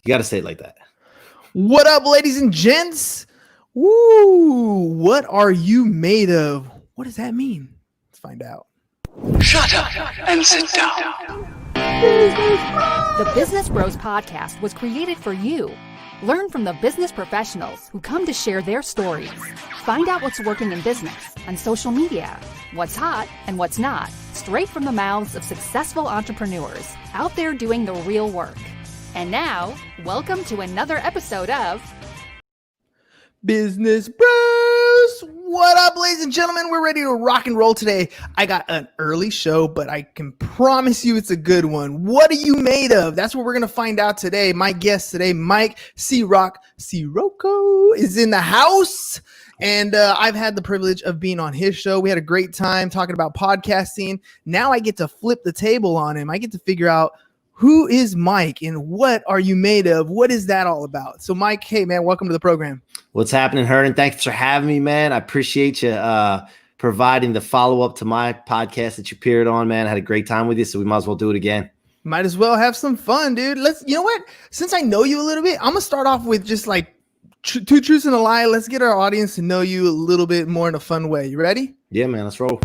You got to say it like that. What up, ladies and gents? Woo! What are you made of? What does that mean? Let's find out. Shut up and sit down. The Business Bros Podcast was created for you. Learn from the business professionals who come to share their stories. Find out what's working in business, on social media, what's hot and what's not, straight from the mouths of successful entrepreneurs out there doing the real work. And now, welcome to another episode of Business Bros. What up, ladies and gentlemen? We're ready to rock and roll today. I got an early show, but I can promise you it's a good one. What are you made of? That's what we're going to find out today. My guest today, Mike C-Roc, Ciorrocco, is in the house. And I've had the privilege of being on his show. We had a great time talking about podcasting. Now I get to flip the table on him. I get to figure out who is Mike and what are you made of? What is that all about? So Mike, hey man, welcome to the program. What's happening, Hernan? Thanks for having me, man. I appreciate you providing the follow-up to my podcast that you appeared on, man. I had a great time with you, so we might as well do it again. Might as well have some fun, dude. You know what? Since I know you a little bit, I'm going to start off with just like two truths and a lie. Let's get our audience to know you a little bit more in a fun way. You ready? Yeah, man. Let's roll.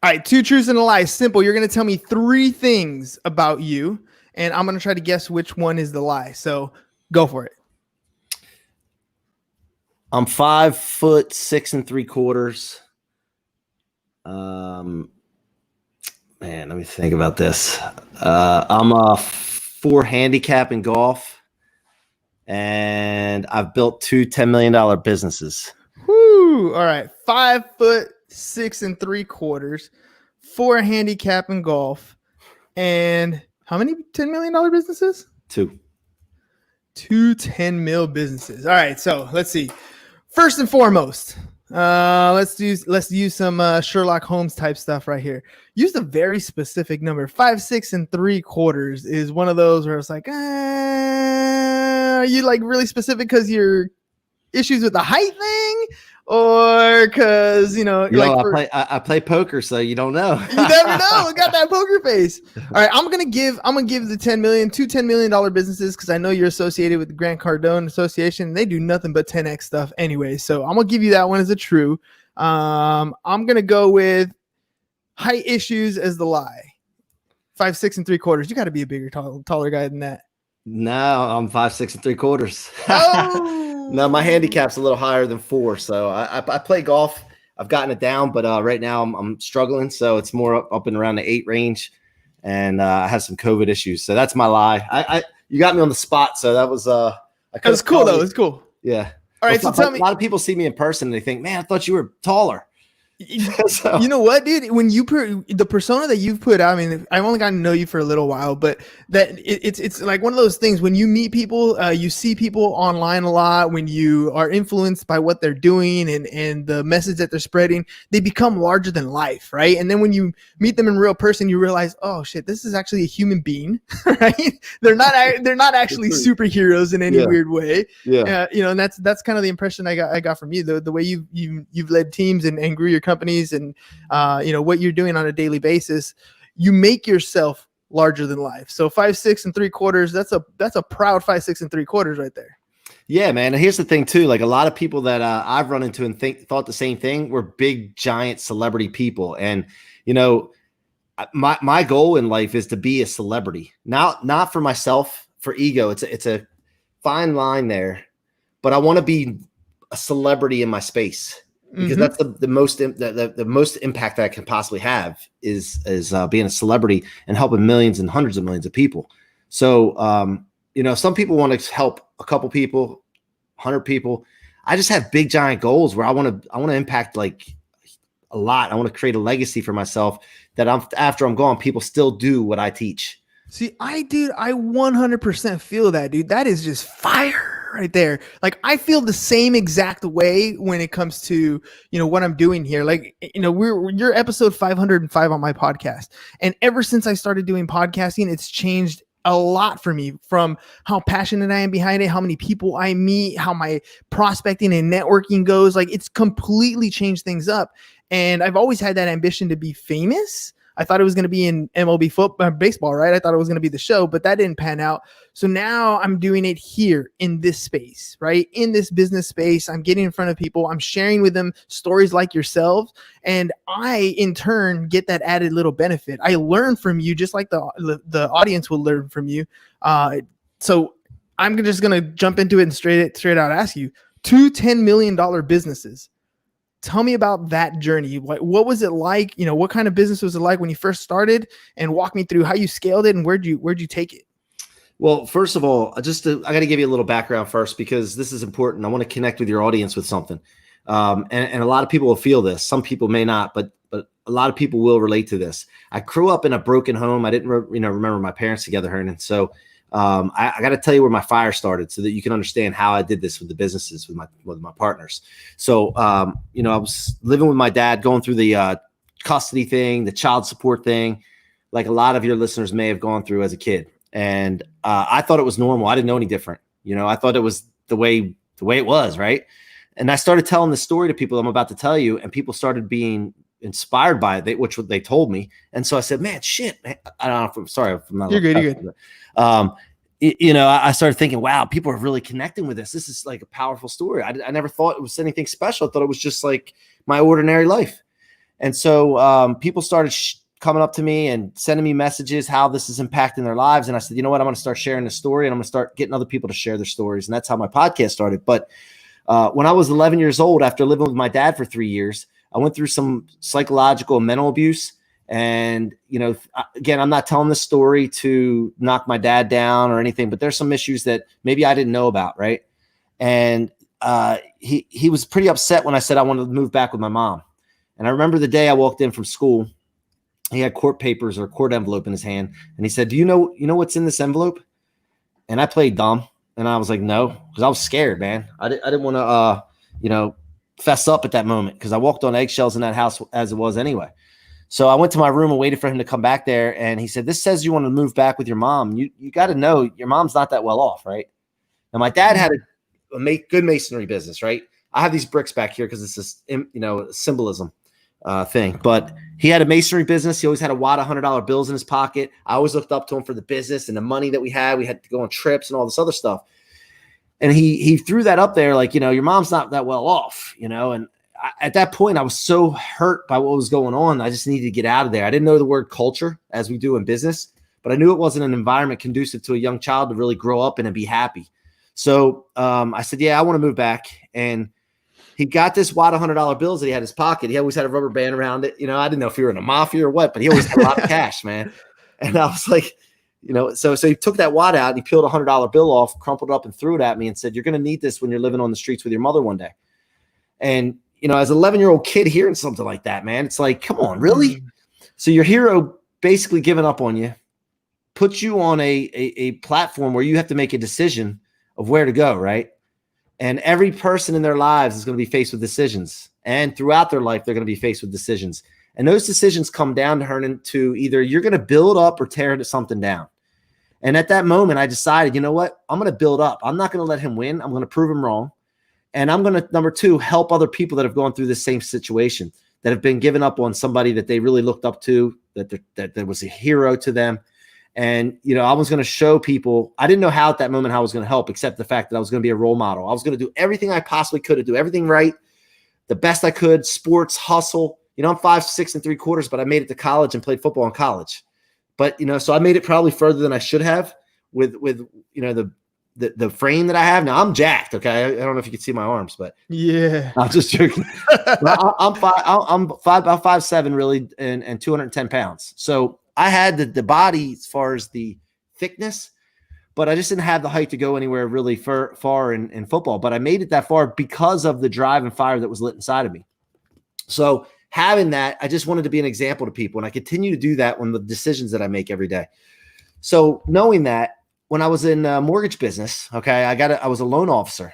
All right, two truths and a lie. Simple. You're going to tell me three things about you, and I'm going to try to guess which one is the lie. So go for it. I'm 5'6¾". Man, let me think about this. I'm a 4 handicap in golf, and I've built two $10 million businesses. Whoo! All right, 5'6¾", 4 handicap in golf, and how many $10 million businesses? Two $10 million businesses. All right, so let's see. First and foremost, let's use some Sherlock Holmes type stuff right here. Use a very specific number. 5'6¾ is one of those where it's like, are you like really specific because you're issues with the height thing, or because I play poker, so you don't know. You never know. Got that poker face. All right, I'm gonna give the $10 million, two $10 million businesses, because I know you're associated with the Grant Cardone Association. They do nothing but 10x stuff anyway, so I'm gonna give you that one as a true. I'm gonna go with height issues as the lie. 5'6¾ You got to be a bigger, taller guy than that. No, I'm 5'6¾ Oh. No, my handicap's a little higher than 4, so I play golf. I've gotten it down, but right now I'm struggling, so it's more up and around the 8 range, and I have some COVID issues, so that's my lie. You got me on the spot, so that was that was cool though. It's cool. Yeah. All right, so tell me. A lot of people see me in person and they think, man, I thought you were taller. So. You know what, dude? When you the persona that you've put out, I mean, I've only gotten to know you for a little while, but that it's like one of those things. When you meet people, you see people online a lot. When you are influenced by what they're doing and the message that they're spreading, they become larger than life, right? And then when you meet them in real person, you realize, oh shit, this is actually a human being, right? They're not actually superheroes in any weird way. Yeah. And that's kind of the impression I got from you. The way you've led teams and grew your companies and what you're doing on a daily basis, you make yourself larger than life. So 5'6¾ that's a proud 5'6¾ right there. Yeah, man. And here's the thing too, like a lot of people that I've run into and thought the same thing were big giant celebrity people. And my goal in life is to be a celebrity, not for myself, for ego. It's a fine line there, but I want to be a celebrity in my space. Because that's the most impact that I can possibly have is being a celebrity and helping millions and hundreds of millions of people. So, some people want to help a couple people, 100 people. I just have big giant goals where I want to impact like a lot. I want to create a legacy for myself that after I'm gone, people still do what I teach. See, I 100% feel that, dude. That is just fire right there. Like I feel the same exact way when it comes to, what I'm doing here. Like, you're episode 505 on my podcast. And ever since I started doing podcasting, it's changed a lot for me, from how passionate I am behind it, how many people I meet, how my prospecting and networking goes. Like, it's completely changed things up. And I've always had that ambition to be famous. I thought it was going to be in MLB football, baseball, right? I thought it was going to be the show, but that didn't pan out. So now I'm doing it here in this space, right? In this business space, I'm getting in front of people. I'm sharing with them stories like yourselves. And I, in turn, get that added little benefit. I learn from you just like the audience will learn from you. So I'm just going to jump into it and straight out ask you, 2 $10 million businesses. Tell me about that journey. What was it like? What kind of business was it like when you first started? And walk me through how you scaled it and where'd you take it? Well, first of all, I got to give you a little background first, because this is important. I want to connect with your audience with something. And a lot of people will feel this. Some people may not, but a lot of people will relate to this. I grew up in a broken home. I didn't remember my parents together, Hernan. So I got to tell you where my fire started so that you can understand how I did this with the businesses with my partners. So, I was living with my dad, going through the custody thing, the child support thing, like a lot of your listeners may have gone through as a kid. And I thought it was normal. I didn't know any different. I thought it was the way it was, right? And I started telling the story to people I'm about to tell you, and people started being inspired by it, which they told me. And so I said, man, shit, man. I don't know if I'm sorry. If I'm not You're good. I started thinking, wow, people are really connecting with this. This is like a powerful story. I never thought it was anything special. I thought it was just like my ordinary life. And so people started coming up to me and sending me messages, how this is impacting their lives. And I said, you know what, I'm going to start sharing the story, and I'm going to start getting other people to share their stories. And that's how my podcast started. But when I was 11 years old, after living with my dad for 3 years, I went through some psychological and mental abuse. And, again, I'm not telling this story to knock my dad down or anything, but there's some issues that maybe I didn't know about. Right. And he was pretty upset when I said I wanted to move back with my mom. And I remember the day I walked in from school, he had court papers or a court envelope in his hand. And he said, do you know what's in this envelope? And I played dumb. And I was like, no, because I was scared, man. I didn't want to, fess up at that moment, because I walked on eggshells in that house as it was anyway. So I went to my room and waited for him to come back there. And he said, this says you want to move back with your mom. You got to know your mom's not that well off, right? Now, my dad had a good masonry business, right? I have these bricks back here because it's a symbolism thing. But he had a masonry business. He always had a wad of $100 bills in his pocket. I always looked up to him for the business and the money that we had. We had to go on trips and all this other stuff. And he threw that up there like, your mom's not that well off, and at that point, I was so hurt by what was going on. I just needed to get out of there. I didn't know the word culture as we do in business, but I knew it wasn't an environment conducive to a young child to really grow up in and be happy. So I said, yeah, I want to move back. And he got this wad of $100 bills that he had in his pocket. He always had a rubber band around it. I didn't know if he were in a mafia or what, but he always had a lot of cash, man. And I was like, so he took that wad out and he peeled a $100 bill off, crumpled it up and threw it at me and said, you're going to need this when you're living on the streets with your mother one day. And as an 11-year-old kid hearing something like that, man, it's like, come on, really? So your hero basically giving up on you, puts you on a platform where you have to make a decision of where to go, right? And every person in their lives is going to be faced with decisions. And throughout their life, they're going to be faced with decisions. And those decisions come down to Hernan to either you're going to build up or tear something down. And at that moment, I decided, you know what? I'm going to build up. I'm not going to let him win. I'm going to prove him wrong. And I'm going to, number two, help other people that have gone through the same situation, that have been given up on somebody that they really looked up to, that there was a hero to them. And, I was going to show people, I didn't know how at that moment how I was going to help, except the fact that I was going to be a role model. I was going to do everything I possibly could to do everything right, the best I could, sports, hustle. I'm 5'6 3/4", but I made it to college and played football in college. But, so I made it probably further than I should have with the frame that I have. Now I'm jacked. Okay. I don't know if you can see my arms, but yeah, I'm just joking. I'm about 5'7" really, and 210 pounds. So I had the body as far as the thickness, but I just didn't have the height to go anywhere really far in football. But I made it that far because of the drive and fire that was lit inside of me. So having that, I just wanted to be an example to people. And I continue to do that on the decisions that I make every day. So knowing that, when I was in mortgage business, okay, I was a loan officer,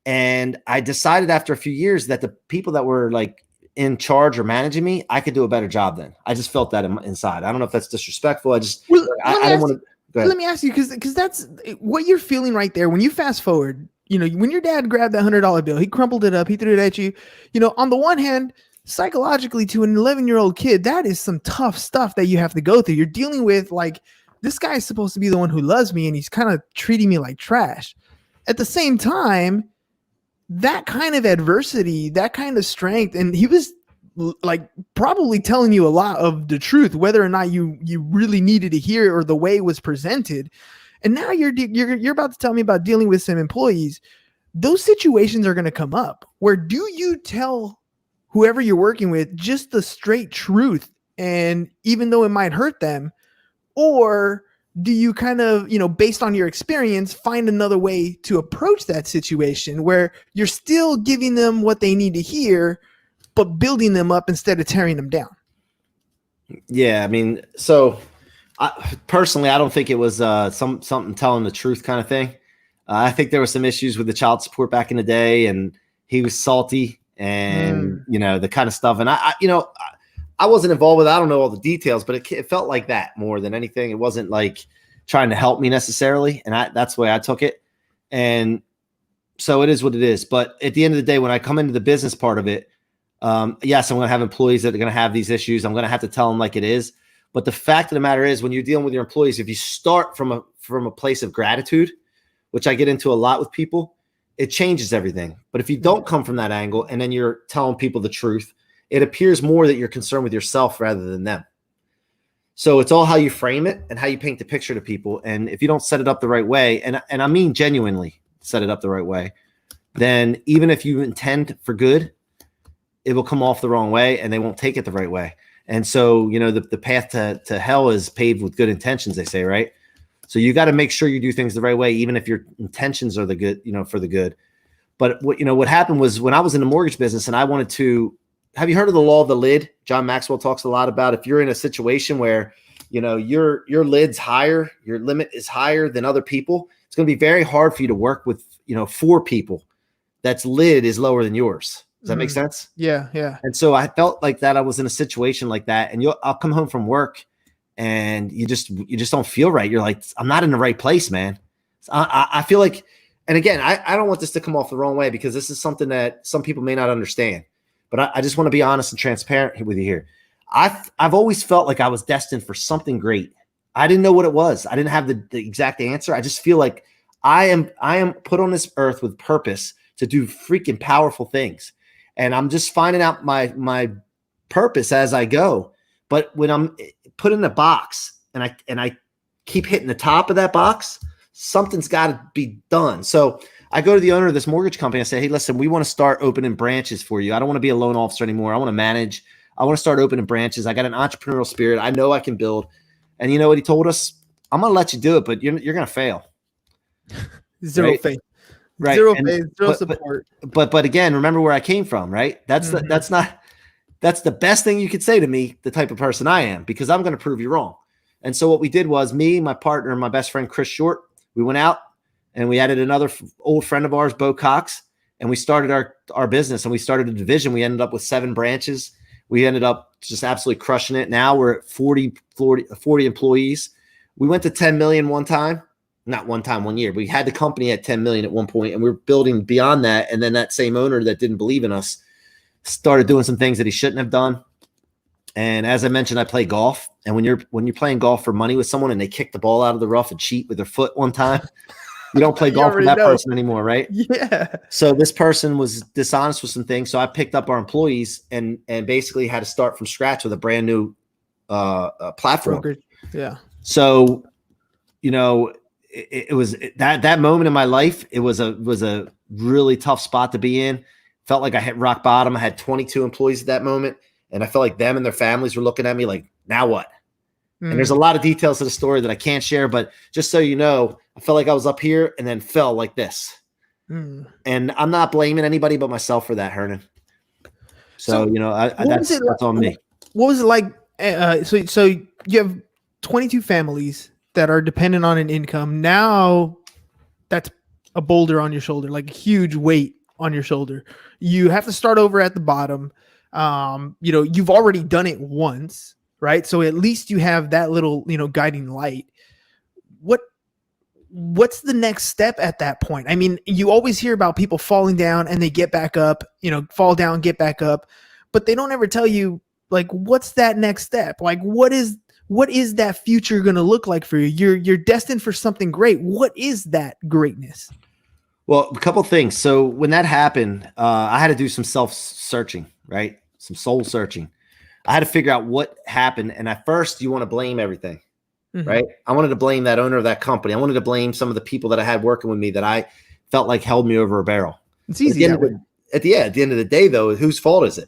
and I decided after a few years that the people that were like in charge or managing me, I could do a better job than. I just felt that inside. I don't know if that's disrespectful. I didn't want to. Go ahead. Let me ask you, because that's what you're feeling right there. When you fast forward, when your dad grabbed that $100 bill, he crumpled it up, he threw it at you. On the one hand, psychologically, to an 11-year-old kid, that is some tough stuff that you have to go through. You're dealing with, like, this guy is supposed to be the one who loves me, and he's kind of treating me like trash. At the same time, that kind of adversity, that kind of strength, and he was like probably telling you a lot of the truth, whether or not you really needed to hear it or the way it was presented. And now you're about to tell me about dealing with some employees. Those situations are going to come up. Where do you tell whoever you're working with just the straight truth, and even though it might hurt them, or do you kind of, based on your experience, find another way to approach that situation where you're still giving them what they need to hear, but building them up instead of tearing them down? Yeah, I mean, so personally, I don't think it was something telling the truth kind of thing. I think there were some issues with the child support back in the day, and he was salty, and the kind of stuff. And I wasn't involved with it. I don't know all the details, but it felt like that more than anything. It wasn't like trying to help me necessarily, and that's the way I took it. And so it is what it is. But at the end of the day, when I come into the business part of it, yes, I'm going to have employees that are going to have these issues. I'm going to have to tell them like it is. But the fact of the matter is, when you're dealing with your employees, if you start from a place of gratitude, which I get into a lot with people, it changes everything. But if you don't come from that angle and then you're telling people the truth, it appears more that you're concerned with yourself rather than them. So it's all how you frame it and how you paint the picture to people. And if you don't set it up the right way, and I mean genuinely set it up the right way, then even if you intend for good, it will come off the wrong way and they won't take it the right way. And so, the path to hell is paved with good intentions, they say, right? So you got to make sure you do things the right way, even if your intentions are the good, for the good. But what happened was, when I was in the mortgage business and I wanted to, have you heard of the law of the lid? John Maxwell talks a lot about, if you're in a situation where, your lid's higher, your limit is higher than other people, it's going to be very hard for you to work with, 4 people that's lid is lower than yours. Does that make sense? Yeah. Yeah. And so I felt like that I was in a situation like that, and I'll come home from work and you just don't feel right. You're like, I'm not in the right place, man. I feel like, and again, I don't want this to come off the wrong way, because this is something that some people may not understand, but I just want to be honest and transparent with you here. I've always felt like I was destined for something great. I didn't know what it was. I didn't have the exact answer. I just feel like I am put on this earth with purpose to do freaking powerful things. And I'm just finding out my purpose as I go. But when I'm put in a box and I keep hitting the top of that box, something's got to be done. So I go to the owner of this mortgage company. I say, hey, listen, we want to start opening branches for you. I don't want to be a loan officer anymore. I want to manage. I want to start opening branches. I got an entrepreneurial spirit. I know I can build. And you know what he told us? I'm going to let you do it, but you're going to fail. Zero faith. Right. Zero faith, zero support. But again, remember where I came from, right? That's the best thing you could say to me, the type of person I am, because I'm going to prove you wrong. And so what we did was, me, my partner, and my best friend, Chris Short, we went out and we added another old friend of ours, Bo Cox, and we started our business, and we started a division. We ended up with 7 branches. We ended up just absolutely crushing it. Now we're at 40 employees. We went to 10 million one time. Not one time, 1 year. We had the company at 10 million at one point, and we were building beyond that. And then that same owner that didn't believe in us started doing some things that he shouldn't have done. And as I mentioned, I play golf. And when you're playing golf for money with someone and they kick the ball out of the rough and cheat with their foot one time, you don't play golf with that person anymore, right? Yeah. So this person was dishonest with some things. So I picked up our employees and basically had to start from scratch with a brand new platform. Brokerage. Yeah. So, it was that moment in my life. It was a really tough spot to be in. Felt like I hit rock bottom. I had 22 employees at that moment, and I felt like them and their families were looking at me like, now what? And there's a lot of details to the story that I can't share, but just so you know, I felt like I was up here and then fell like this. And I'm not blaming anybody but myself for that, Hernan. So that's on me. What was it like? So you have 22 families that are dependent on an income. Now that's a boulder on your shoulder, like a huge weight on your shoulder. You have to start over at the bottom. You've already done it once, right? So at least you have that little, guiding light. what's the next step at that point? I mean, you always hear about people falling down and they get back up, fall down, get back up, but they don't ever tell you, like, what's that next step? Like, what is that future going to look like for you? You're destined for something great. What is that greatness? Well, a couple things. So when that happened, I had to do some self-searching, right? Some soul searching. I had to figure out what happened. And at first you want to blame everything. Mm-hmm. Right. I wanted to blame that owner of that company. I wanted to blame some of the people that I had working with me that I felt like held me over a barrel. It's easy. At the end of the day, though, whose fault is it?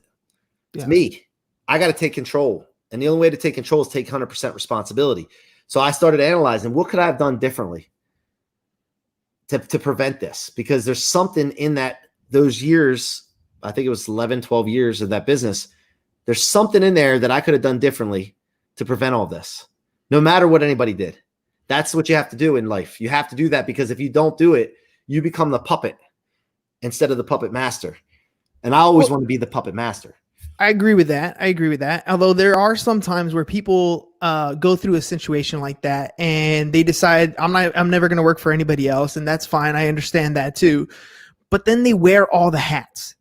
It's me. I got to take control. And the only way to take control is take 100% responsibility. So I started analyzing, what could I have done differently to prevent this? Because there's something in those years, I think it was 11, 12 years of that business. There's something in there that I could have done differently to prevent all this. No matter what anybody did. That's what you have to do in life. You have to do that, because if you don't do it, you become the puppet instead of the puppet master. And I always want to be the puppet master. I agree with that. Although there are some times where people go through a situation like that and they decide, I'm never going to work for anybody else. And that's fine. I understand that too. But then they wear all the hats.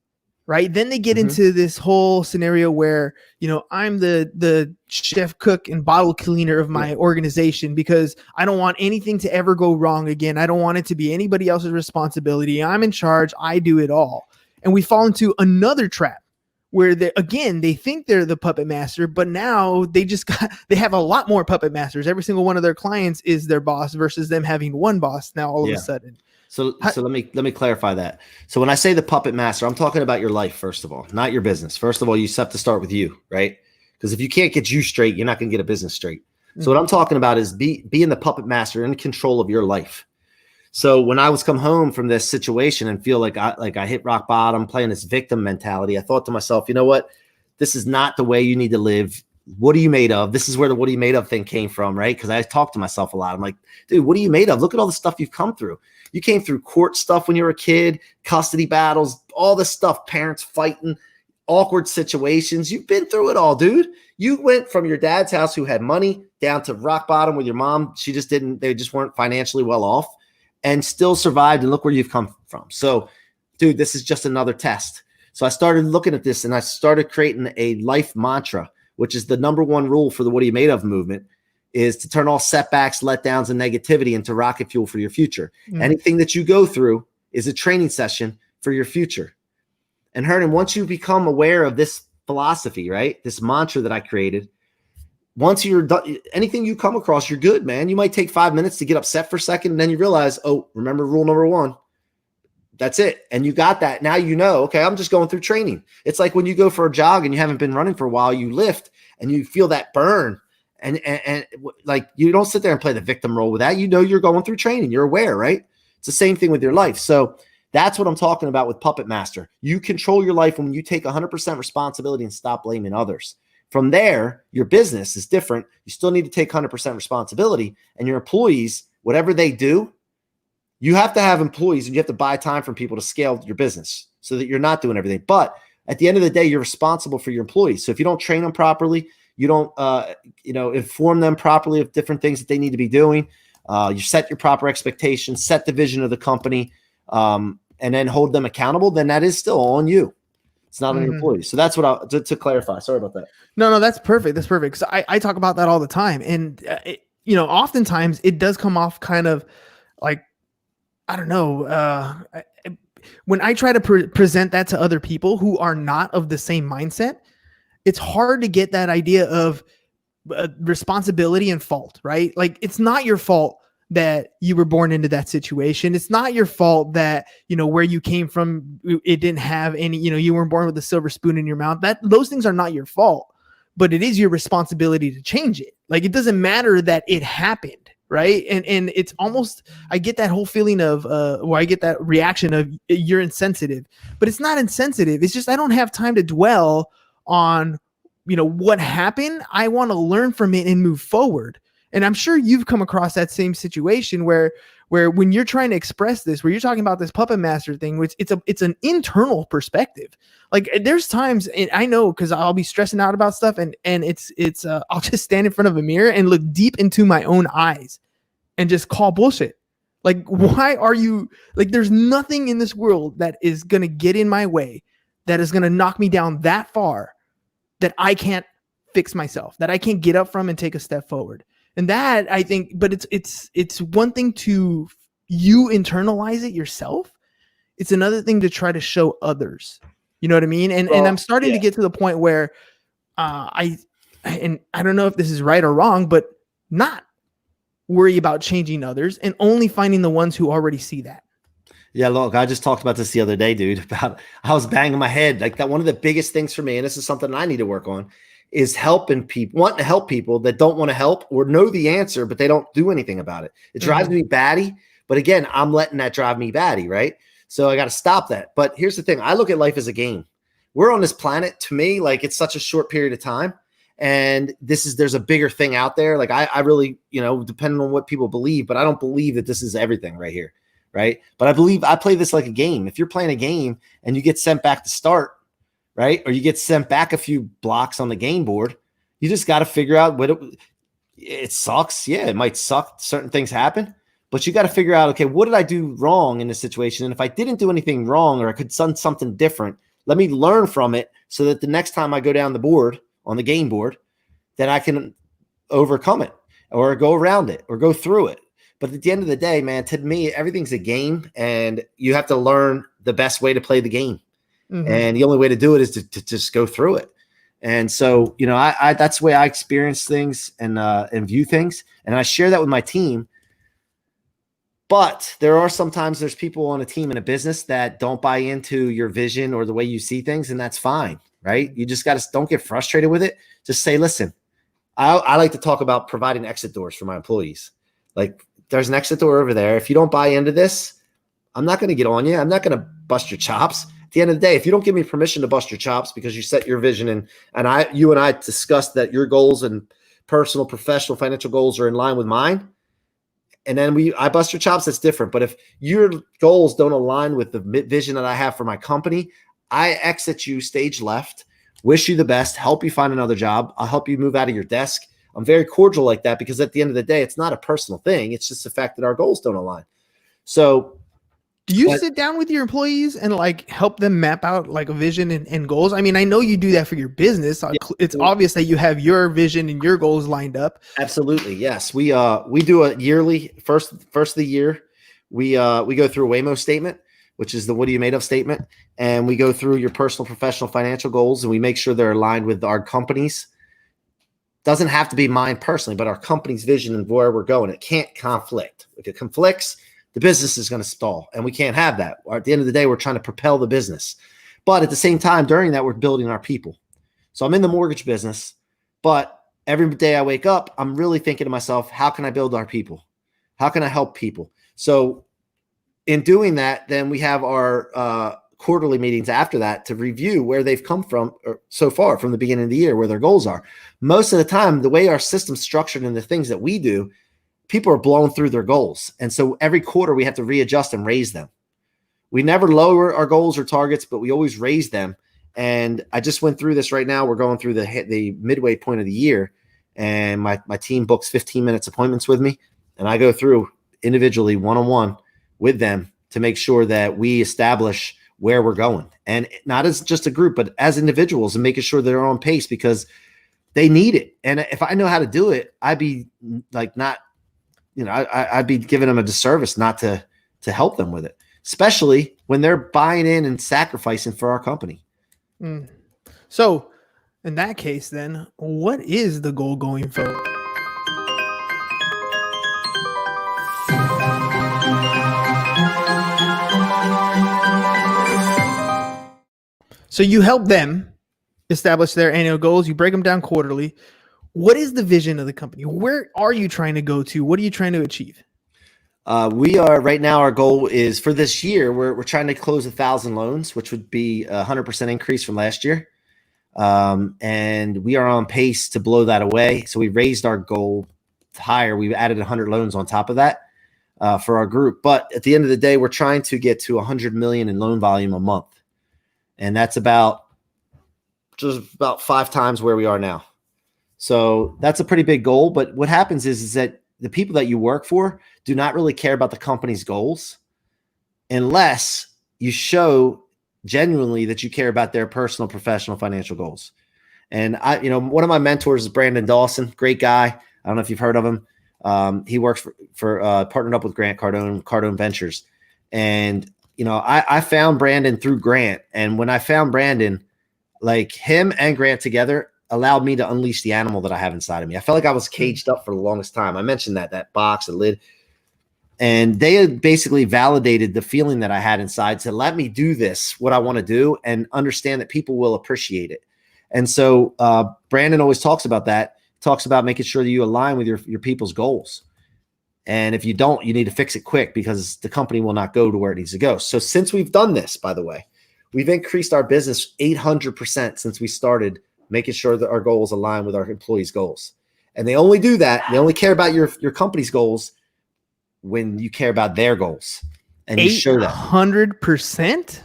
Right. Then they get into this whole scenario where, I'm the chef, cook, and bottle cleaner of my organization because I don't want anything to ever go wrong again. I don't want it to be anybody else's responsibility. I'm in charge. I do it all. And we fall into another trap where they think they're the puppet master, but now they have a lot more puppet masters. Every single one of their clients is their boss versus them having one boss now all of a sudden. So let me clarify that. So when I say the puppet master, I'm talking about your life, first of all, not your business. First of all, you have to start with you, right? Because if you can't get you straight, you're not going to get a business straight. So what I'm talking about is being the puppet master in control of your life. So when I was come home from this situation and feel like I hit rock bottom, playing this victim mentality, I thought to myself, you know what? This is not the way you need to live. What are you made of? This is where the what are you made of thing came from, right? Because I talk to myself a lot. I'm like, dude, what are you made of? Look at all the stuff you've come through. You came through court stuff when you were a kid, custody battles, all this stuff, parents fighting, awkward situations. You've been through it all, dude. You went from your dad's house who had money down to rock bottom with your mom. They just weren't financially well off and still survived. And look where you've come from. So, dude, this is just another test. So I started looking at this and I started creating a life mantra, which is the number one rule for the What Are You Made Of movement, is to turn all setbacks, letdowns, and negativity into rocket fuel for your future. Anything that you go through is a training session for your future. And Hernan, once you become aware of this philosophy, right, this mantra that I created, once you're done, anything you come across, you're good, man. You might take 5 minutes to get upset for a second, and then you realize, oh, remember rule number one. That's it. And you got that. Now you know, okay, I'm just going through training. It's like when you go for a jog and you haven't been running for a while, you lift and you feel that burn. And like, you don't sit there and play the victim role with that. You know, you're going through training. You're aware, right? It's the same thing with your life. So that's what I'm talking about with Puppet Master. You control your life when you take 100% responsibility and stop blaming others. From there, your business is different. You still need to take 100% responsibility, and your employees, whatever they do, you have to have employees and you have to buy time from people to scale your business so that you're not doing everything. But at the end of the day, you're responsible for your employees. So if you don't train them properly, you don't, inform them properly of different things that they need to be doing. You set your proper expectations, set the vision of the company, and then hold them accountable. Then that is still on you. It's not on your employees. So that's what to clarify. Sorry about that. No, that's perfect. That's perfect. So I talk about that all the time. And, oftentimes it does come off kind of like, I don't know. When I try to present that to other people who are not of the same mindset, it's hard to get that idea of responsibility and fault, right? Like, it's not your fault that you were born into that situation. It's not your fault that, where you came from, it didn't have any, you weren't born with a silver spoon in your mouth. Those things are not your fault, but it is your responsibility to change it. Like, it doesn't matter that it happened. Right. And it's almost, I get that whole feeling of, I get that reaction of you're insensitive, but it's not insensitive. It's just, I don't have time to dwell on, what happened. I want to learn from it and move forward. And I'm sure you've come across that same situation where when you're trying to express this, where you're talking about this puppet master thing, which it's an internal perspective. Like, there's times, and I know, cause I'll be stressing out about stuff and it's I'll just stand in front of a mirror and look deep into my own eyes and just call bullshit. Like, why are you like, there's nothing in this world that is going to get in my way, that is going to knock me down that far, that I can't fix myself, that I can't get up from and take a step forward. And that, I think, but it's one thing to you internalize it yourself. It's another thing to try to show others. You know what I mean? And I'm starting to get to the point where I don't know if this is right or wrong, but not worry about changing others and only finding the ones who already see that. Yeah, look, I just talked about this the other day, dude, about I was banging my head like that. One of the biggest things for me, and this is something I need to work on, is helping people, wanting to help people that don't want to help or know the answer, but they don't do anything about it. It drives me batty. But again, I'm letting that drive me batty, right? So I got to stop that. But here's the thing. I look at life as a game. We're on this planet, to me, like it's such a short period of time. And there's a bigger thing out there. Like I really, depending on what people believe, but I don't believe that this is everything right here. Right. But I believe I play this like a game. If you're playing a game and you get sent back to start, right, or you get sent back a few blocks on the game board, you just got to figure out what it sucks. Yeah, it might suck. Certain things happen, but you got to figure out, okay, what did I do wrong in this situation? And if I didn't do anything wrong, or I could done something different, let me learn from it so that the next time I go down the board on the game board, that I can overcome it or go around it or go through it. But at the end of the day, man, to me, everything's a game, and you have to learn the best way to play the game. Mm-hmm. And the only way to do it is to just go through it. And so, I that's the way I experience things and view things. And I share that with my team. But there are sometimes there's people on a team in a business that don't buy into your vision or the way you see things, and that's fine, right? You just got to don't get frustrated with it. Just say, listen, I like to talk about providing exit doors for my employees. Like, there's an exit door over there. If you don't buy into this, I'm not going to get on you. I'm not going to bust your chops. At the end of the day, if you don't give me permission to bust your chops because you set your vision and you and I discussed that your goals and personal, professional, financial goals are in line with mine, and then I bust your chops, that's different. But if your goals don't align with the vision that I have for my company, I exit you stage left, wish you the best, help you find another job. I'll help you move out of your desk. I'm very cordial like that, because at the end of the day, it's not a personal thing. It's just the fact that our goals don't align. So do you sit down with your employees and like help them map out like a vision and goals? I mean, I know you do that for your business. Yeah, it's obvious that you have your vision and your goals lined up. Absolutely. Yes. We do a yearly first of the year. We go through a Waymo statement, which is the what are you made of statement. And we go through your personal, professional, financial goals, and we make sure they're aligned with our company's. Doesn't have to be mine personally, but our company's vision and where we're going. It can't conflict. If it conflicts, the business is going to stall, and we can't have that. At the end of the day, we're trying to propel the business. But at the same time, during that, we're building our people. So I'm in the mortgage business, but every day I wake up, I'm really thinking to myself, how can I build our people? How can I help people? So in doing that, then we have our quarterly meetings after that to review where they've come from or so far from the beginning of the year, where their goals are. Most of the time, the way our system's structured and the things that we do, people are blown through their goals. And so every quarter we have to readjust and raise them. We never lower our goals or targets, but we always raise them. And I just went through this right now. We're going through the midway point of the year, and my team books 15 minutes appointments with me. And I go through individually one-on-one with them to make sure that we establish where we're going, and not as just a group, but as individuals, and making sure they're on pace, because they need it. And if I know how to do it, I'd be like, not, I'd be giving them a disservice not to help them with it, especially when they're buying in and sacrificing for our company. So in that case, then what is the goal going forward? So you help them establish their annual goals. You break them down quarterly. What is the vision of the company? Where are you trying to go to? What are you trying to achieve? We are right now. Our goal is for this year. We're trying to close 1,000 loans, which would be 100% increase from last year. And we are on pace to blow that away. So we raised our goal higher. We've added 100 loans on top of that for our group. But at the end of the day, we're trying to get to 100 million in loan volume a month. And that's just about 5 times where we are now. So that's a pretty big goal. But what happens is that the people that you work for do not really care about the company's goals unless you show genuinely that you care about their personal, professional, financial goals. And one of my mentors is Brandon Dawson, great guy. I don't know if you've heard of him. He works for partnered up with Grant Cardone Ventures. And, I found Brandon through Grant. And when I found Brandon, like him and Grant together allowed me to unleash the animal that I have inside of me. I felt like I was caged up for the longest time. I mentioned that box, a lid. And they had basically validated the feeling that I had inside to let me do this, what I want to do, and understand that people will appreciate it. And so Brandon always talks about that, talks about making sure that you align with your people's goals. And if you don't, you need to fix it quick because the company will not go to where it needs to go. So since we've done this, by the way, we've increased our business 800% since we started making sure that our goals align with our employees' goals. And they only do that. They only care about your company's goals when you care about their goals. And you show that. 800%?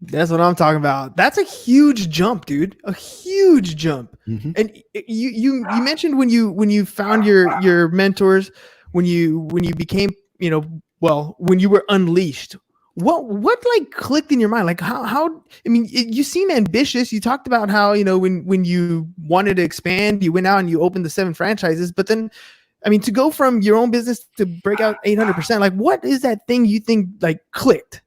That's what I'm talking about. That's a huge jump, dude. A huge jump. Mm-hmm. And you mentioned when you found your mentors, when you became, when you were unleashed. What like clicked in your mind? Like how you seem ambitious. You talked about how, when you wanted to expand, you went out and you opened the 7 franchises, but then to go from your own business to break out 800%, like what is that thing you think like clicked?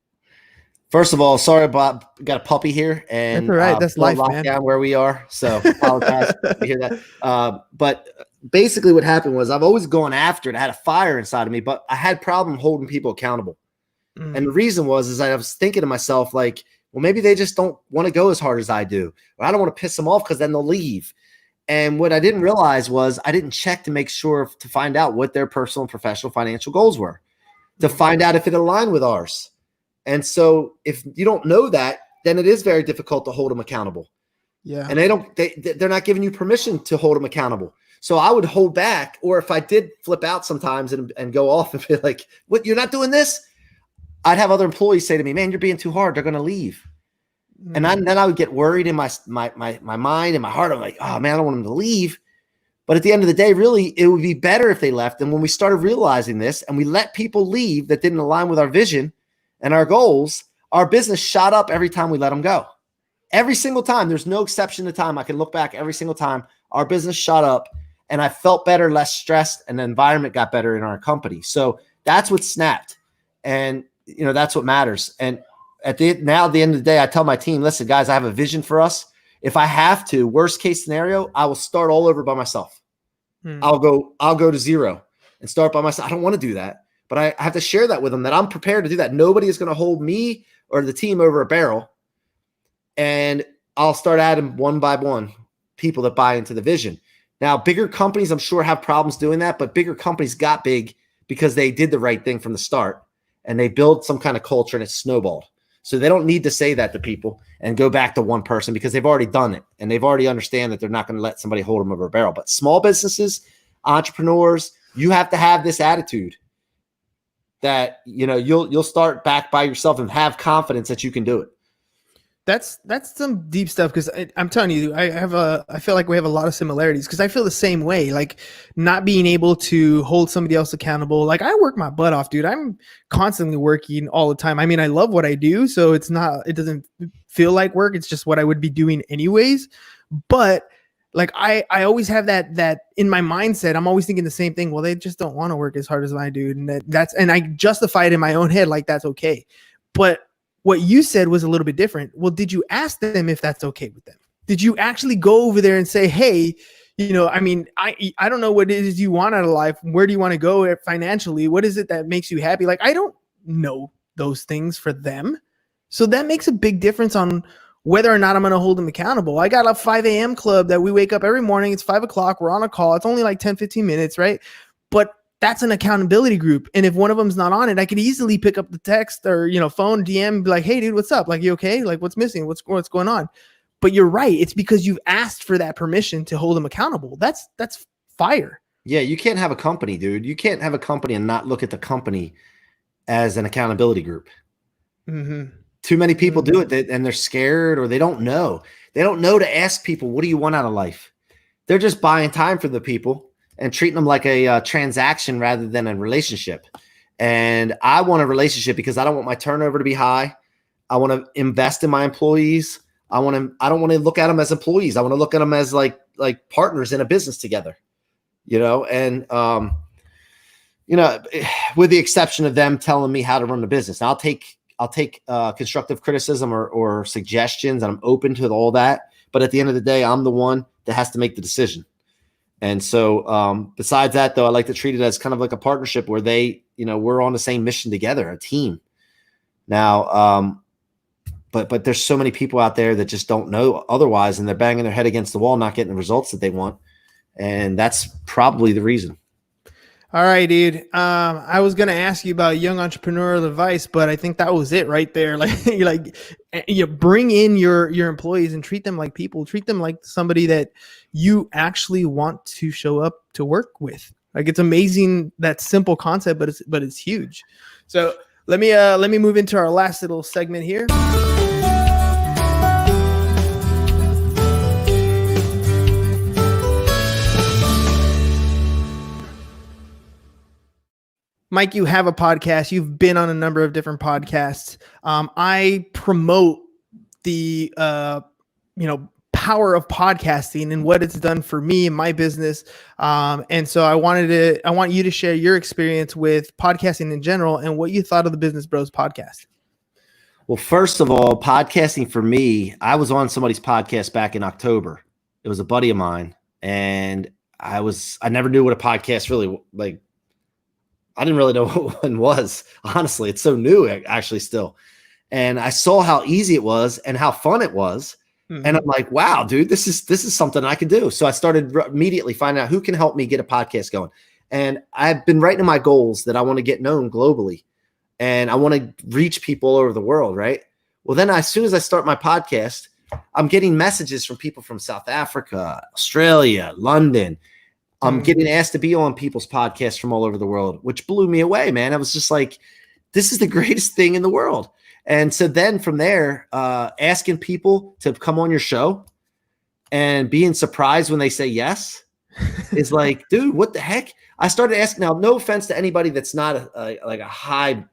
First of all, sorry about got a puppy here, and that's all right. That's life, lockdown man. Where we are, so apologize to hear that. But basically, what happened was I've always gone after it. I had a fire inside of me, but I had problem holding people accountable. And the reason was I was thinking to myself, like, well, maybe they just don't want to go as hard as I do, or I don't want to piss them off because then they'll leave. And what I didn't realize was I didn't check to make sure to find out what their personal and professional financial goals were, to find out if it aligned with ours. And so if you don't know that, then it is very difficult to hold them accountable. Yeah. And they're not giving you permission to hold them accountable. So I would hold back, or if I did flip out sometimes and go off and be like, what, you're not doing this? I'd have other employees say to me, man, you're being too hard. They're going to leave. And then I would get worried in my mind and my heart. I'm like, oh man, I don't want them to leave. But at the end of the day, really, it would be better if they left. And when we started realizing this and we let people leave that didn't align with our vision and our goals, our business shot up every time we let them go. Every single time. There's no exception to time. I can look back every single time. Our business shot up and I felt better, less stressed, and the environment got better in our company. So that's what snapped. And, that's what matters. And at the end of the day, I tell my team, listen, guys, I have a vision for us. If I have to, worst case scenario, I will start all over by myself. I'll go to zero and start by myself. I don't want to do that. But I have to share that with them that I'm prepared to do that. Nobody is going to hold me or the team over a barrel. And I'll start adding one by one people that buy into the vision. Now, bigger companies, I'm sure, have problems doing that. But bigger companies got big because they did the right thing from the start. And they built some kind of culture and it snowballed. So they don't need to say that to people and go back to one person because they've already done it. And they've already understand that they're not going to let somebody hold them over a barrel. But small businesses, entrepreneurs, you have to have this attitude that, you'll start back by yourself and have confidence that you can do it. That's some deep stuff. Cause I'm telling you, I feel like we have a lot of similarities because I feel the same way, like not being able to hold somebody else accountable. Like I work my butt off, dude. I'm constantly working all the time. I love what I do. So it doesn't feel like work. It's just what I would be doing anyways. But like, I always have that in my mindset. I'm always thinking the same thing. Well, they just don't want to work as hard as I do. And I justify it in my own head. Like that's okay. But what you said was a little bit different. Well, did you ask them if that's okay with them? Did you actually go over there and say, hey, I don't know what it is you want out of life. Where do you want to go financially? What is it that makes you happy? Like, I don't know those things for them. So that makes a big difference on whether or not I'm going to hold them accountable. I got a 5 a.m. club that we wake up every morning. It's 5 o'clock. We're on a call. It's only like 10, 15 minutes, right? But that's an accountability group. And if one of them's not on it, I could easily pick up the text or, phone, DM, be like, hey, dude, what's up? Like, you okay? Like, what's missing? What's going on? But you're right. It's because you've asked for that permission to hold them accountable. That's fire. Yeah, you can't have a company, dude. You can't have a company and not look at the company as an accountability group. Mm-hmm. Too many people do it and they're scared or they don't know. They don't know to ask people, what do you want out of life? They're just buying time for the people. and treating them like a transaction rather than a relationship. And I want a relationship because I don't want my turnover to be high. I want to invest in my employees. I don't want to look at them as employees. I want to look at them as like partners in a business together, and, with the exception of them telling me how to run the business. Now, I'll take constructive criticism or suggestions, and I'm open to all that. But at the end of the day, I'm the one that has to make the decision. And so besides that, though, I like to treat it as kind of like a partnership where we're on the same mission together, a team. Now, but there's so many people out there that just don't know otherwise, and they're banging their head against the wall, not getting the results that they want. And that's probably the reason. All right, dude. I was gonna ask you about young entrepreneurial advice, but I think that was it right there. You bring in your employees and treat them like people. Treat them like somebody that you actually want to show up to work with. Like, it's amazing, that simple concept, but it's huge. So let me move into our last little segment here. Mike, you have a podcast. You've been on a number of different podcasts. I promote the power of podcasting and what it's done for me and my business. And so I want you to share your experience with podcasting in general and what you thought of the Business Bros podcast. Well, first of all, podcasting for me, I was on somebody's podcast back in October. It was a buddy of mine, and I never knew what a podcast really like. I didn't really know what one was. Honestly, it's so new actually still. And I saw how easy it was and how fun it was. Mm-hmm. And I'm like, wow, dude, this is something I can do. So I started immediately finding out who can help me get a podcast going. And I've been writing my goals that I want to get known globally, and I want to reach people all over the world. Right. Well, then as soon as I start my podcast, I'm getting messages from people from South Africa, Australia, London. I'm getting asked to be on people's podcasts from all over the world, which blew me away, man. I was just like, this is the greatest thing in the world. And so then from there, asking people to come on your show and being surprised when they say yes is like, dude, what the heck? I started asking. Now, no offense to anybody that's not a high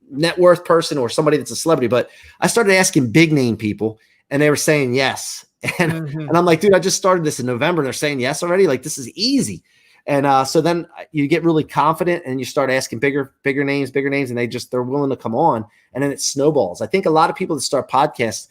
net worth person or somebody that's a celebrity, but I started asking big name people, and they were saying yes. And I'm like, dude, I just started this in November and they're saying yes already. Like, this is easy. And so then you get really confident and you start asking bigger names, and they're willing to come on, and then it snowballs. I think a lot of people that start podcasts,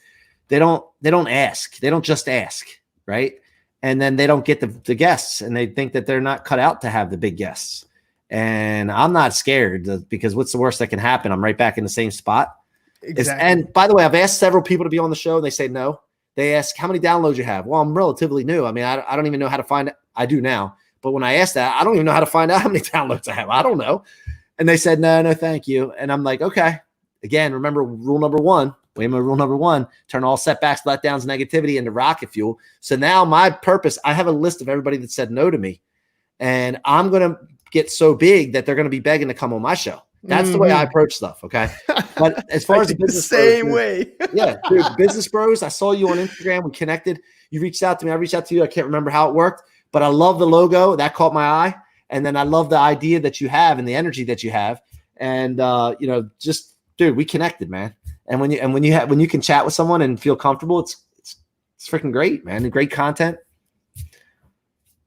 they don't ask. They don't just ask. Right. And then they don't get the guests, and they think that they're not cut out to have the big guests. And I'm not scared, because what's the worst that can happen? I'm right back in the same spot. Exactly. And by the way, I've asked several people to be on the show, and they say no. They ask, how many downloads you have? Well, I'm relatively new. I mean, I don't even know how to find it. I do now. But when I asked that, I don't even know how to find out how many downloads I have. I don't know. And they said, no, thank you. And I'm like, okay. Again, remember rule number one, turn all setbacks, letdowns, negativity into rocket fuel. So now my purpose, I have a list of everybody that said no to me. And I'm going to get so big that they're going to be begging to come on my show. That's the way I approach stuff. Okay. But as far as the business same bros, way. Yeah, dude, Business Bros. I saw you on Instagram. We connected. You reached out to me. I reached out to you. I can't remember how it worked, but I love the logo. That caught my eye. And then I love the idea that you have and the energy that you have. And, just, dude, we connected, man. And when you can chat with someone and feel comfortable, it's freaking great, man. And great content.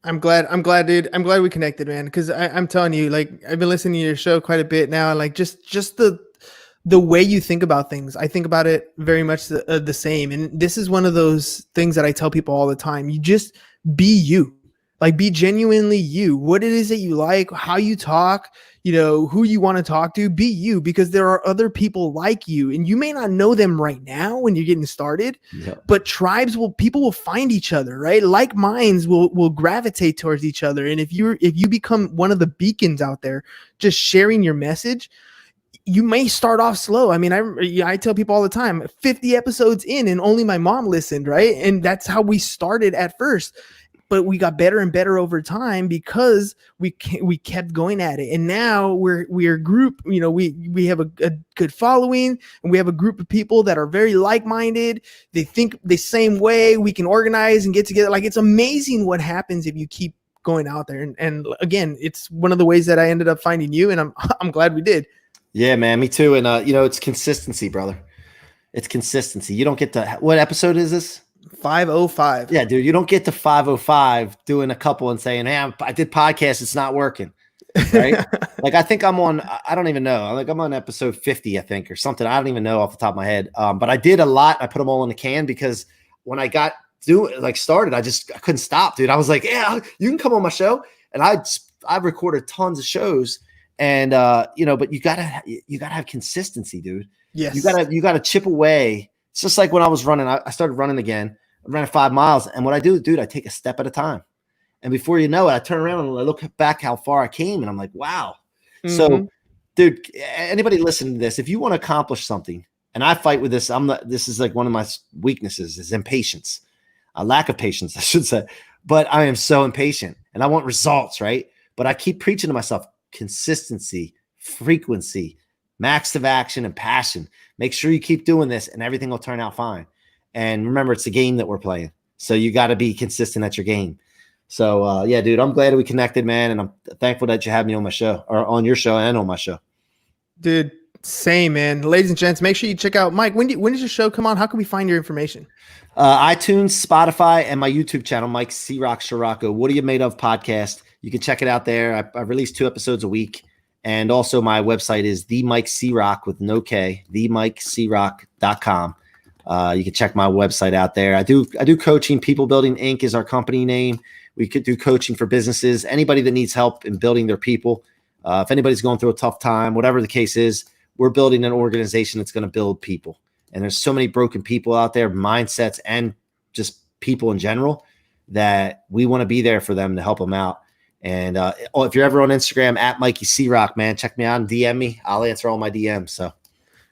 I'm glad, dude. I'm glad we connected, man. Because I'm telling you, like, I've been listening to your show quite a bit now, and like just the way you think about things, I think about it very much the same. And this is one of those things that I tell people all the time. You just be you, like, be genuinely you. What it is that you like, how you talk, who you want to talk to. Be you, because there are other people like you, and you may not know them right now when you're getting started. Yeah. But people will find each other, right? Like minds will gravitate towards each other. And if you become one of the beacons out there, just sharing your message, you may start off slow. I mean, I tell people all the time, 50 episodes in and only my mom listened, right? And that's how we started at first. But we got better and better over time because we kept going at it. And now we're a group, we have a good following, and we have a group of people that are very like-minded. They think the same way. We can organize and get together. Like, it's amazing what happens if you keep going out there. And again, it's one of the ways that I ended up finding you, and I'm glad we did. Yeah, man, me too. And it's consistency, brother. It's consistency. You don't get to, what episode is this? 505. Yeah, dude, you don't get to 505 doing a couple and saying, hey, I did podcasts, it's not working. Right? Like, I think I'm on, I don't even know. Like, I'm on episode 50, I think, or something. I don't even know off the top of my head. But I did a lot. I put them all in the can because when I got started, I couldn't stop, dude. I was like, yeah, you can come on my show. And I recorded tons of shows, and but you gotta have consistency, dude. Yes. You gotta chip away. It's just like when I was running, I started running again. I ran 5 miles, and what I do, dude, I take a step at a time. And before you know it, I turn around and I look back how far I came, and I'm like, wow. Mm-hmm. So, dude, anybody listening to this, if you want to accomplish something, and I fight with this, this is like one of my weaknesses is impatience, a lack of patience, I should say. But I am so impatient, and I want results, right? But I keep preaching to myself, consistency, frequency, max of action, and passion. Make sure you keep doing this, and everything will turn out fine. And remember, it's a game that we're playing. So you got to be consistent at your game. So, yeah, dude, I'm glad we connected, man. And I'm thankful that you had me on my show, or on your show and on my show. Dude, same, man. Ladies and gents, make sure you check out Mike. When does your show come on? How can we find your information? iTunes, Spotify, and my YouTube channel, Mike C-Roc Ciorrocco. What Are You Made Of podcast. You can check it out there. I release 2 episodes a week. And also my website is the Mike C-Roc with no K, themikecroc.com. You can check my website out there. I do coaching. People Building Inc. is our company name. We could do coaching for businesses, anybody that needs help in building their people. If anybody's going through a tough time, whatever the case is, we're building an organization that's going to build people. And there's so many broken people out there, mindsets, and just people in general, that we want to be there for them to help them out. And if you're ever on Instagram at Mikey C-Roc, man, check me out and DM me. I'll answer all my DMs. So,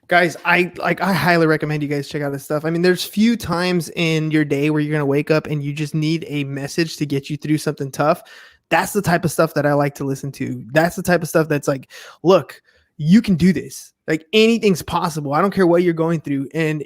guys, I highly recommend you guys check out this stuff. I mean, there's few times in your day where you're going to wake up and you just need a message to get you through something tough. That's the type of stuff that I like to listen to. That's the type of stuff that's like, look, you can do this. Like, anything's possible. I don't care what you're going through. And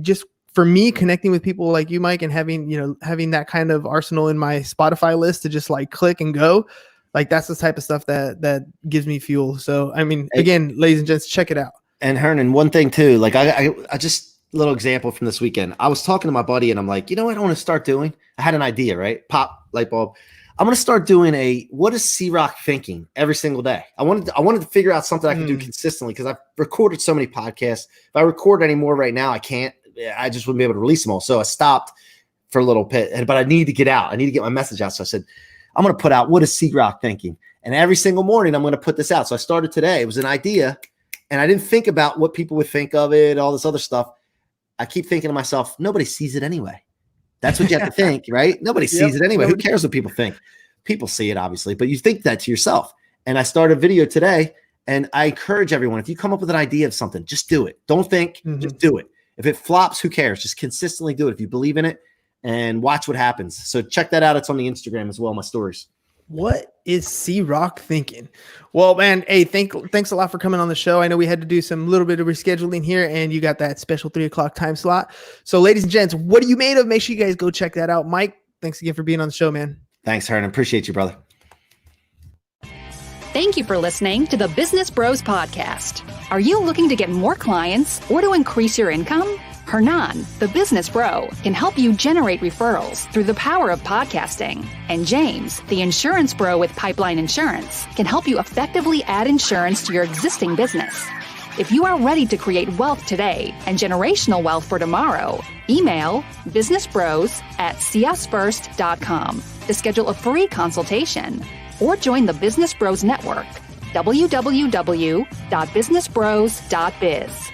just for me, connecting with people like you, Mike, and having that kind of arsenal in my Spotify list to just like click and go, like, that's the type of stuff that gives me fuel. So, I mean, again, ladies and gents, check it out. And Hernan, one thing too, like I just a little example from this weekend. I was talking to my buddy, and I'm like, you know what I want to start doing? I had an idea, right? Pop light bulb. I'm going to start doing what is C-Roc thinking every single day. I wanted to figure out something I can do consistently, because I've recorded so many podcasts. If I record any more right now, I can't. I just wouldn't be able to release them all. So I stopped for a little bit, but I need to get out. I need to get my message out. So I said, I'm going to put out, what is C-Roc thinking? And every single morning I'm going to put this out. So I started today. It was an idea, and I didn't think about what people would think of it, all this other stuff. I keep thinking to myself, nobody sees it anyway. That's what you have to think, right? Nobody sees it anyway. Who cares what people think? People see it, obviously, but you think that to yourself. And I started a video today, and I encourage everyone, if you come up with an idea of something, just do it. Don't think, just do it. If it flops, who cares? Just consistently do it if you believe in it, and watch what happens. So check that out. It's on the Instagram as well, my stories. What is C-Roc thinking? Well, man, hey, thanks a lot for coming on the show. I know we had to do some little bit of rescheduling here, and you got that special 3:00 time slot. So, ladies and gents, what are you made of? Make sure you guys go check that out. Mike, thanks again for being on the show, man. Thanks, Hernan. Appreciate you, brother. Thank you for listening to the Business Bros Podcast. Are you looking to get more clients or to increase your income? Hernan, the business bro, can help you generate referrals through the power of podcasting. And James, the insurance bro with Pipeline Insurance, can help you effectively add insurance to your existing business. If you are ready to create wealth today and generational wealth for tomorrow, email businessbros@csfirst.com to schedule a free consultation, or join the Business Bros Network, www.businessbros.biz.